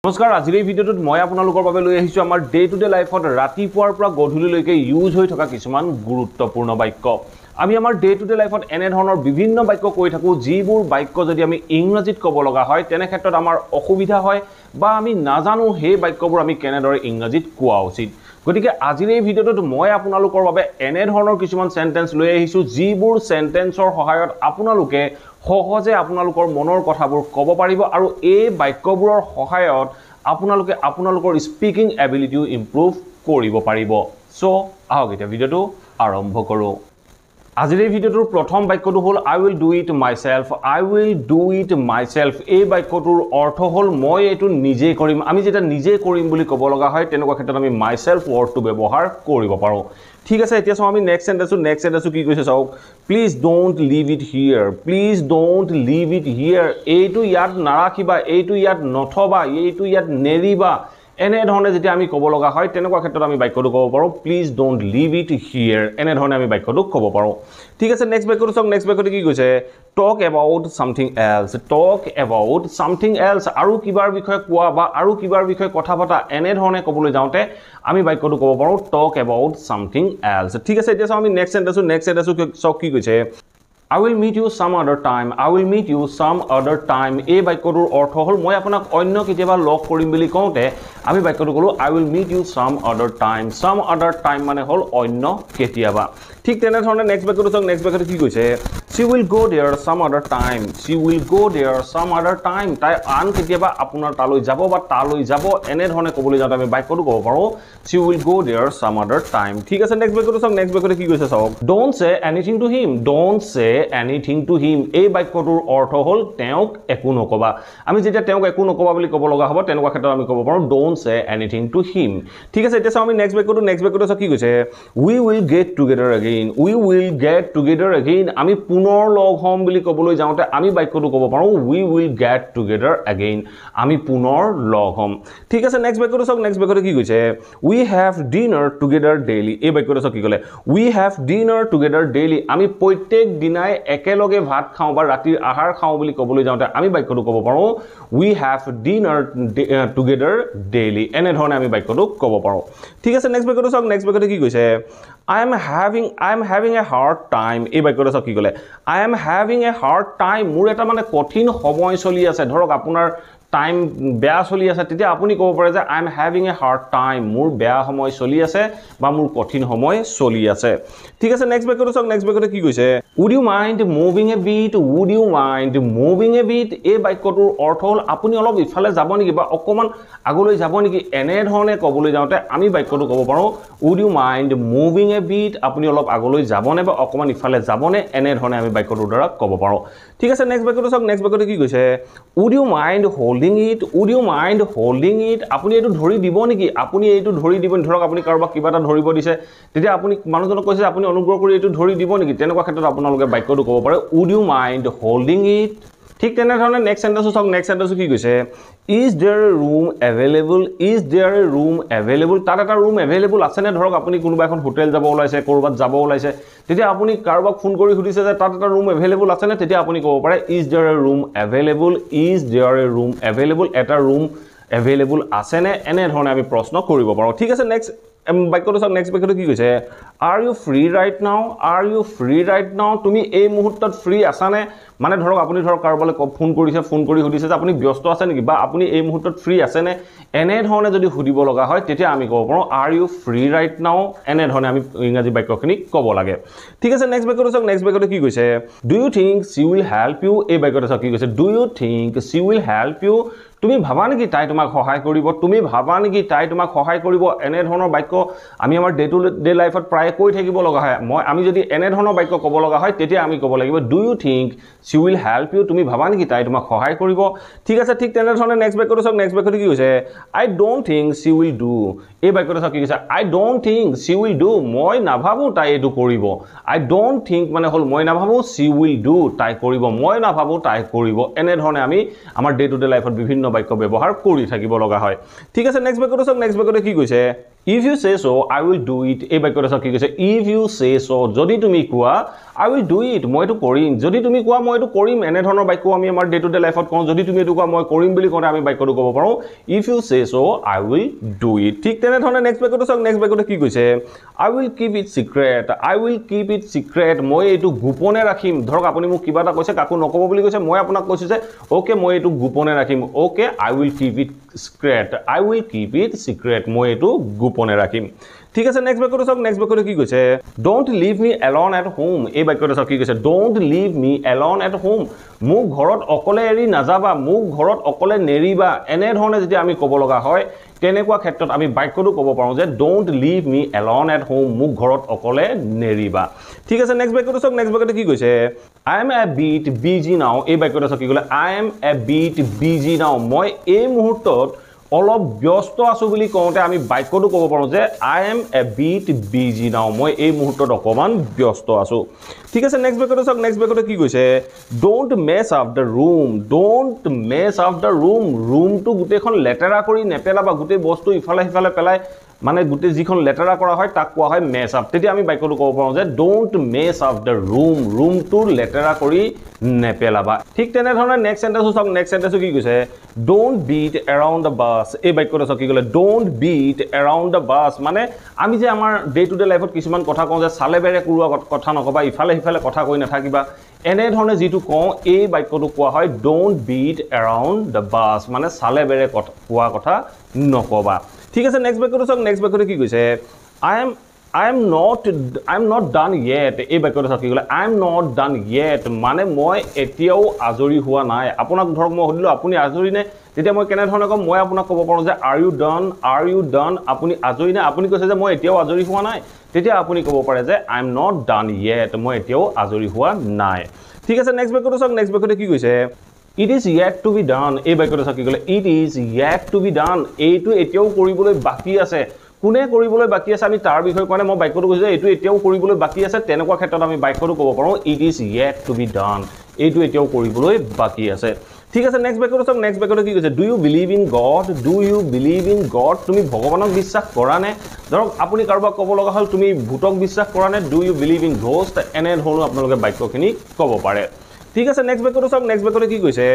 নমস্কাৰ আজিৰ এই ভিডিঅ'টোত মই আপোনালোকৰ বাবে লৈ আহিছো আমাৰ ডে টু ডে লাইফত ৰাতিপুৱাৰ পৰা গধূলিলৈকে ইউজ হৈ থকা কিছুমান গুৰুত্বপূৰ্ণ বাক্য আমি আমাৰ ডে টু ডে লাইফত এনে ধৰণৰ বিভিন্ন বাক্য কৈ থাকো যিবোৰ বাক্য যদি আমি ইংৰাজীত ক'ব লগা হয় তেনে ক্ষেত্ৰত আমাৰ অসুবিধা হয় বা আমি নাজানো সেই বাক্যবোৰ আমি কেনেদৰে ইংৰাজীত কোৱা উচিত গতিকে আজিৰ এই ভিডিঅ'টোত মই আপোনালোকৰ বাবে এনে ধৰণৰ কিছুমান সেন্টেন্স লৈ আহিছো যিবোৰ সেন্টেন্সৰ সহায়ত আপোনালোকে সহজে আপোনালোকৰ মনৰ কথাবোৰ ক'ব পাৰিব আৰু এই বাক্যবোৰৰ সহায়ত আপোনালোকে আপোনালোকৰ স্পিকিং এবিলিটিও ইমপ্ৰুভ কৰিব পাৰিব সো আহক এতিয়া ভিডিঅ'টো আৰম্ভ কৰো আজিৰ এই ভিডিঅ'টোৰ প্ৰথম বাক্যটো হ'ল I will do it myself এই বাক্যটোৰ অৰ্থ হ'ল মই এটো নিজে কৰিম আমি যেটা নিজে কৰিম বুলি ক'ব লগা হয় তেনেকুৱা ক্ষেত্ৰত আমি myself wordটো ব্যৱহাৰ কৰিব পাৰো ঠিক আছে এতিয়া আমি নেক্সট সেন্টেন্সটো কি কৈছে চাওক প্লিজ ডোন্ট লিভ ইট হিয়াৰ এইটো ইয়াত নাৰাখিবা এইটো ইয়াত নথবা এইটো ইয়াত নেৰিবা এনে ধৰণে যেতিয়া আমি ক'ব লগা হয় তেনেকুৱা ক্ষেত্ৰত আমি বাক্যটো ক'ব পাৰো প্লিজ ডোন্ট লিভ ইট হিয়াৰ এনে ধৰণে আমি বাক্যটো ক'ব পাৰো ঠিক আছে নেক্সট বাক্যটো কি কৈছে talk about something else আৰু কিবাৰ বিষয়ে কোৱা বা আৰু কিবাৰ বিষয়ে কথা পতা এনে ধৰণে ক'বলৈ যাওঁতে আমি বাক্যটো ক'ব পাৰো talk about something else ঠিক আছে এতিয়া আমি নেক্সট সেন্টেন্সটো সব কি কৈছে I will meet you some other time এই বাক্যটোৰ অৰ্থ হ'ল মই আপোনাক অন্য কেতিয়াবা লগ কৰিম বুলি কওঁতে আমি বাক্যটো কলো I will meet you some other time মানে হ'ল অন্য কেতিয়াবা ঠিক তেনে ধৰণে নেক্সট বাক্যটো কি কৈছে she will go there some other time তাই আন কেতিয়াবা আপোনাৰ তালৈ যাব বা তালৈ যাব এনে ধৰণে ক'বলৈ যাওঁতে আমি বাক্যটো ক'ব পাৰো she will go there some other time ঠিক আছে নেক্সট বাক্যটো কি কৈছে চাওক don't say anything to him এই বাক্যটোৰ অৰ্থ হ'ল তেওঁক একো নকবা আমি যেতিয়া তেওঁক একো নকবা বুলি ক'ব লগা হ'ব তেনেকুৱা ক্ষেত্ৰত আমি ক'ব পাৰো don't say anything to him ঠিক আছে এতিয়া আমি নেক্সট বাক্যটো কি কৈছে we will get together again আমি পুনৰ লগ হ'ম বুলি ক'বলৈ যাওঁতে আমি বাক্যটো ক'ব পাৰো we will get together again আমি পুনৰ লগ হ'ম ঠিক আছে নেক্সট বাক্যটো কি কৈছে we have dinner together daily এই বাক্যটো কি ক'লে we have dinner together daily আমি প্ৰত্যেক দিনাই একেলগে ভাত খাওঁ বা ৰাতিৰ আহাৰ খাওঁ বুলি ক'বলৈ যাওঁতে আমি বাক্যটো ক'ব পাৰো we have dinner together daily এনে ধৰণে আমি বাক্যটো ক'ব পাৰো ঠিক আছে নেক্সট বাক্যটো কি কৈছে I am having a hard time এই বাক্যটো কি ক'লে I am having a hard time মোৰ এটা মানে কঠিন সময় চলি আছে ধৰক আপোনাৰ টাইম বেয়া চলি আছে তেতিয়া আপুনি ক'ব পাৰে যে I am having a hard time মোৰ বেয়া সময় চলি আছে বা মোৰ কঠিন সময় চলি আছে ঠিক আছে নেক্সট বাক্যটো কি কৈছে would you mind moving a bit এই বাক্যটোৰ অৰ্থ হ'ল আপুনি অলপ ইফালে যাব নেকি বা অকমান আগলৈ যাব নেকি এনে ধৰণে ক'বলৈ যাওঁতে আমি বাক্যটো ক'ব পাৰো would you mind moving a bit আপুনি অলপ আগলৈ যাবনে বা অকমান ইফালে যাবনে এনে ধৰণে আমি বাক্যটোৰ দ্বাৰা ক'ব পাৰো ঠিক আছে নেক্সট বাক্যটো কি কৈছে would you mind holding it আপুনি এইটো ধৰি দিব নেকি আপুনি এইটো ধৰি দিব ধৰক আপুনি কাৰোবাক কিবা এটা ধৰিব দিছে তেতিয়া আপুনি মানুহজনক কৈছে আপুনি অনুগ্ৰহ কৰি এইটো ধৰি দিব নেকি তেনেকুৱা ক্ষেত্ৰত আপোনালোকে বাক্যটো ক'ব পাৰে would you mind holding it ঠিক তেনে ধৰণে নেক্সট সেন্টেন্সটো কি কৈছে is there a room available তাত এটা ৰুম এভেইলেবল আছে নে ধৰক আপুনি কোনোবা এখন হোটেল যাব ওলাইছে কৰবাত যাব ওলাইছে তেতিয়া আপুনি কাৰোবাক ফোন কৰি সুধিছে যে তাত এটা ৰুম এভেইলেবল আছে নে তেতিয়া আপুনি ক'ব পাৰে is there a room available এটা ৰুম এভেইলেবল আছে নে এনে ধৰণে আমি প্ৰশ্ন কৰিব পাৰো ঠিক আছে নেক্সট বাক্যটো কি কৈছে are you free right now তুমি এই মুহূৰ্তত ফ্ৰী আছা নে মানে ধৰক আপুনি কাৰোবালৈ ফোন কৰি সুধিছে যে আপুনি ব্যস্ত আছে নেকি বা আপুনি এই মুহূৰ্তত ফ্ৰী আছে নে এনে ধৰণে যদি সুধিব লগা হয় তেতিয়া আমি ক'ব পাৰো are you free right now এনে ধৰণে আমি ইংৰাজী বাক্যখিনি ক'ব লাগে ঠিক আছে নেক্সট বাক্যটো কি কৈছে do you think she will help you এই বাক্যটো কি কৈছে do you think she will help you তুমি ভাবা নেকি তাই তোমাক সহায় কৰিব এনে ধৰণৰ বাক্য আমি আমাৰ ডে টু ডে লাইফত প্ৰায় কৈ থাকিব লগা হয় আমি যদি এনে ধৰণৰ বাক্য ক'ব লগা হয় তেতিয়া আমি ক'ব লাগিব do you think she will help you তুমি ভাবা নেকি তাই তোমাক সহায় কৰিব ঠিক আছে ঠিক তেনে ধৰণে নেক্সট বাক্যটো কি কৈছে I don't think she will do এই বাক্যটো কি কৈছে I don't think she will do মই নাভাবো তাই এটো কৰিব I don't think মানে হ'ল মই নাভাবো she will do তাই কৰিব মই নাভাবো তাই কৰিব এনে ধৰণে আমি আমাৰ ডে টু ডে লাইফত বিভিন্ন বাক্য ব্যৱহাৰ কৰি থাকিব লগা হয় ঠিক আছে নেক্সট বাক্যটো কি কৈছে If you say so, I will do it. এই বাক্যটো চাওক কি কৈছে if you say so যদি তুমি কোৱা I will do it মই এটো কৰিম যদি তুমি কোৱা মই এটো কৰিম এনে ধৰণৰ বাক্য আমি আমাৰ ডে টু ডে লাইফত কওঁ যদি তুমি এটো কোৱা মই কৰিম বুলি কোৱা আমি বাক্যটো ক'ব পাৰো if you say so I will do it ঠিক তেনে ধৰণে নেক্সট বাক্যটো চাওক নেক্সট বাক্যটো কি কৈছে I will keep it secret I will keep it secret মই এটো গোপনে ৰাখিম ধৰক আপুনি মোক কিবা এটা কৈছে কাকো নকব বুলি কৈছে মই আপোনাক কৈছো যে ওকে মই এটো গোপনে ৰাখিম okay I will keep it secret I will keep it secret মই এটো গোপনে ৰাখিম ঠিক আছে নেক্সট বাক্যটো চাওক নেক্সট বাক্যটো কি কৈছে don't leave me alone at home এই বাক্যটো চাওক কি কৈছে don't leave me alone at home মোক ঘৰত অকলে এৰি নাযাবা মোক ঘৰত অকলে নেৰিবা এনে ধৰণে যদি আমি ক'ব লগা হয় তেনেকুৱা ক্ষেত্ৰত আমি বাক্যটো ক'ব পাৰো যে don't leave me alone at home মোক ঘৰত অকলে নেৰিবা ঠিক আছে নেক্সট বাক্যটো চাওক নেক্সট বাক্যটো কি কৈছে I am a bit busy now এই বাক্যটো চাওক কি ক'লে I am a bit busy now মই এই মুহূৰ্তত অলপ ব্যস্ত আছো বুলি কওঁতে আমি বাক্যটো ক'ব পাৰো যে I am a bit busy now মই এই মুহূৰ্তত অকমান ব্যস্ত আছো ঠিক আছে নেক্সট বাক্যটো চাওক নেক্সট বাক্যটো কি কৈছে don't mess up the room don't mess up the room roomটো গুটেখন লেতেৰা কৰি নেপেলাবা গুটে বস্তু ইফালে ইফালে পেলাই মানে গুটে যিখন লেতেৰা কৰা হয় তাক কোৱা হয় mess up তেতিয়া আমি বাক্যটো ক'ব পাৰো যে don't mess up the room roomটো লেতেৰা কৰি নেপেলাবা ঠিক তেনে ধৰণে নেক্সট সেন্টেন্সটো চাওক নেক্সট সেন্টেন্সটো কি কৈছে don't beat around the bus এই বাক্যটো চাওক কি ক'লে don't beat around the bus মানে আমি যে আমাৰ ডে টু ডে লাইফত কিছুমান কথা কওঁ যে চালে বেৰে কুৰুৱা কথা নকবা ইফালে ইফালে কথা কৈ নাথাকিবা এনে ধৰণে যেটো কওঁ এই বাক্যটো কোৱা হয় don't beat around the bus মানে চালে বেৰে কোৱা কথা নকবা ঠিক আছে নেক্সট বাক্যটো চাওক নেক্সট বাক্যটো কি কৈছে I am not done yet এই বাক্যটো চাওক কি ক'লে I am not done yet মানে মই এতিয়াও আজৰি হোৱা নাই আপোনাক ধৰক মই হদিলো আপুনি আজৰি নে তেতিয়া মই কেনে ধৰণে কম মই আপোনাক ক'ব পাৰো যে are you done আপুনি আজৰি নে আপুনি কৈছে যে মই এতিয়াও আজৰি হোৱা নাই তেতিয়া আপুনি ক'ব পাৰে যে I am not done yet মই এতিয়াও আজৰি হোৱা নাই ঠিক আছে নেক্সট বাক্যটো চাওক নেক্সট বাক্যটো কি কৈছে It is yet to be done এই বাক্যটো চাওক কি ক'লে It is yet to be done এইটো এতিয়াও কৰিবলৈ বাকি আছে কোনে কৰিবলৈ বাকি আছে আমি তাৰ বিষয়ে কোনে মই বাক্যটো কৈছো যে এইটো এতিয়াও কৰিবলৈ বাকি আছে তেনেকুৱা ক্ষেত্ৰত আমি বাক্যটো ক'ব পাৰো It is yet to be done এইটো এতিয়াও কৰিবলৈ বাকি আছে ঠিক আছে নেক্সট বাক্যটো চাওক নেক্সট বাক্যটো কি কৈছে Do you believe in God তুমি ভগৱানক বিশ্বাস কৰা নে ধৰক আপুনি কাৰোবাক ক'ব লগা হ'ল তুমি ভূতক বিশ্বাস কৰা নে Do you believe in ghost এনে ধৰণৰ আপোনালোকে বাক্যখিনি ক'ব পাৰে ঠিক আছে নেক্সট বাক্যটো চাওক নেক্সট বাক্যটো কি কৈছে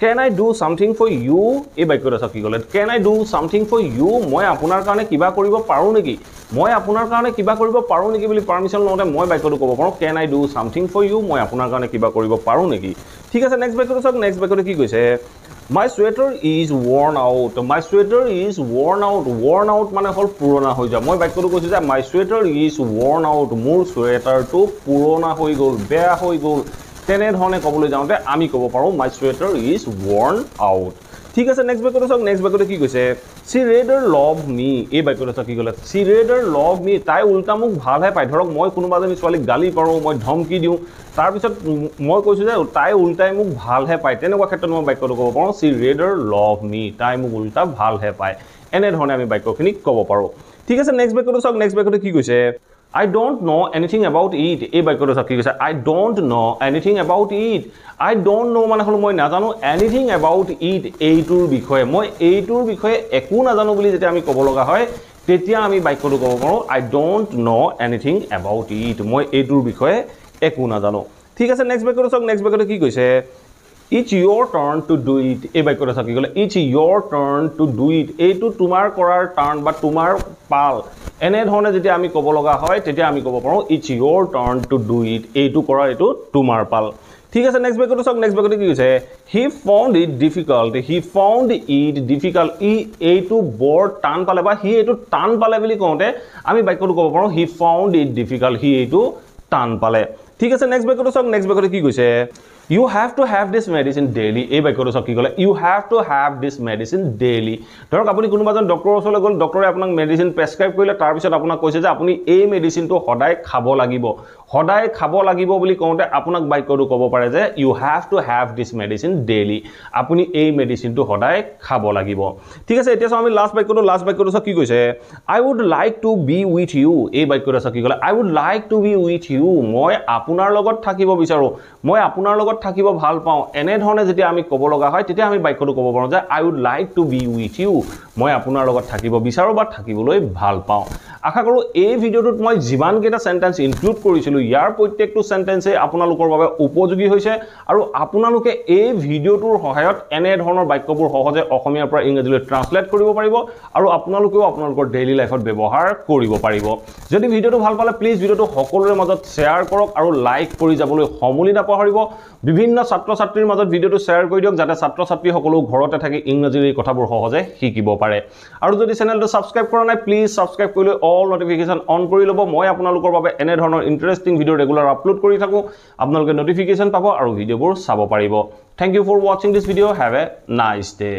Can I do something for you এই বাক্যটো চাওক কি ক'লে Can I do something for you মই আপোনাৰ কাৰণে কিবা কৰিব পাৰো নেকি মই আপোনাৰ কাৰণে কিবা কৰিব পাৰো নেকি বুলি পাৰমিশন লওঁতে মই বাক্যটো ক'ব পাৰো Can I do something for you মই আপোনাৰ কাৰণে কিবা কৰিব পাৰো নেকি ঠিক আছে নেক্সট বাক্যটো চাওক নেক্সট বাক্যটো কি কৈছে My sweater is worn out my sweater is worn out মানে হল পুৰণা হৈ যায় মই বাক্যটো কৈছো যে My sweater is worn out মোৰ sweaterটো পুৰণা হৈ গ'ল বেয়া হৈ গ'ল তেনে ধৰণে ক'বলৈ যাওঁতে আমি ক'ব পাৰো My sweater is worn out ঠিক আছে নেক্সট বাক্যটো চাওক নেক্সট বাক্যটো কি কৈছে She rather love me এই বাক্যটো চাওক কি ক'লে She rather love me তাই উল্টা মোক ভালহে পায় ধৰক মই কোনোবাজনী ছোৱালীক গালি পাৰো মই ধমকি দিওঁ তাৰ পিছত মই কৈছো যে তাই উল্টাই মোক ভালহে পায় তেনেকুৱা ক্ষেত্ৰত মই বাক্যটো ক'ব পাৰো She rather love me তাই মোক উল্টা ভালহে পায় এনে ধৰণে আমি বাক্যখিনি ক'ব পাৰো ঠিক আছে নেক্সট বাক্যটো চাওক নেক্সট বাক্যটো কি কৈছে I don't know anything about it এই বাক্যটো চাওক কি কৈছে I don't know anything about it I don't know মানে হল মই নাজানো anything about it এইটোৰ বিষয়ে মই এইটোৰ বিষয়ে একো নাজানো বুলি যেতিয়া আমি ক'ব লগা হয় তেতিয়া আমি বাক্যটো ক'ব পাৰো I don't know anything about it মই এইটোৰ বিষয়ে একো নাজানো ঠিক আছে নেক্সট বাক্যটো চাওক নেক্সট বাক্যটো কি কৈছে It's your turn to do it এই বাক্যটো চাওক কি ক'লে It's your turn to do it এইটো তোমাৰ কৰাৰ টাৰ্ণ বা তোমাৰ পাল এনে ধৰণে যেতিয়া আমি ক'ব লগা হয় তেতিয়া আমি ক'ব পাৰো It's your turn to do it এইটো কৰা এইটো তোমাৰ পাল ঠিক আছে নেক্সট বাক্যটো চাওক নেক্সট বাক্যটো কি কৈছে He found it difficult এইটো বৰ টান পালে বা হি এইটো টান পালে বুলি কওঁতে আমি বাক্যটো ক'ব পাৰো He found it difficult হি এইটো টান পালে ঠিক আছে নেক্সট বাক্যটো চাওক নেক্সট বাক্যটো কি কৈছে You have to have this medicine daily এই বাক্যটো চাওক কি ক'লে You have to have this medicine daily ধৰক আপুনি কোনোবাজন ডক্টৰৰ ওচৰলৈ গ'ল ডক্টৰে আপোনাক মেডিচিন প্ৰেছক্ৰাইব কৰিলে তাৰ পিছত আপোনাক কৈছে যে আপুনি এই মেডিচিনটো সদায় খাব লাগিব বুলি কওঁতে আপোনাক বাক্যটো ক'ব পাৰে যে You have to have this medicine daily আপুনি এই মেডিচিনটো সদায় খাব লাগিব ঠিক আছে এতিয়া আমি লাষ্ট বাক্যটো চাওক কি কৈছে I would like to be with you এই বাক্যটো চাওক কি ক'লে I would like to be with you মই আপোনাৰ লগত থাকিব বিচাৰো মই আপোনাৰ লগত থাকিব ভাল পাওঁ এনে ধৰণে যেতিয়া আমি ক'ব লগা হয় তেতিয়া আমি বাক্যটো ক'ব পাৰো যে I would like to be with you মই আপোনাৰ লগত থাকিব বিচাৰো বা থাকিবলৈ ভাল পাওঁ আশা কৰো এই ভিডিওটোত মই যিমান কেটা সেন্টেন্স ইনক্লুড কৰিছিলো ইয়াৰ প্ৰত্যেকটো সেন্টেন্সে আপোনালোকৰ বাবে উপযোগী হৈছে আৰু আপোনালোকে এই ভিডিওটোৰ সহায়ত এনে ধৰণৰ বাক্যবোৰ সহজে অসমীয়াৰ পৰা ইংৰাজীলৈ ট্ৰান্সলেট কৰিব পাৰিব আৰু আপোনালোকেও আপোনালোকৰ ডেইলি লাইফত ব্যৱহাৰ কৰিব পাৰিব যদি ভিডিওটো ভাল পালে প্লিজ ভিডিওটো সকলোৰে মাজত শেয়াৰ কৰক আৰু লাইক কৰি যাবলৈ সমুলি নাপাহৰিব বিভিন্ন ছাত্ৰ ছাত্ৰীৰ মাজত ভিডিওটো শেয়াৰ কৰি দিয়ক যাতে ছাত্ৰ ছাত্ৰী সকলো ঘৰতে থাকি ইংৰাজীৰ এই কথাবোৰ সহজে শিকিব পাৰে আৰু যদি চেনেলটো সাবস্ক্ৰাইব কৰা নাই প্লিজ সাবস্ক্ৰাইব কৰি লৈ অল নোটিফিকেশন অন কৰি ল'ব মই আপোনালোকৰ বাবে এনে ধৰণৰ ইন্টাৰেষ্টিং ভিডিও ৰেগুলাৰ আপলোড কৰি থাকো আপোনালোকে নোটিফিকেশন পাব আৰু ভিডিওবোৰ চাব পাৰিব thank you for watching this video have a nice day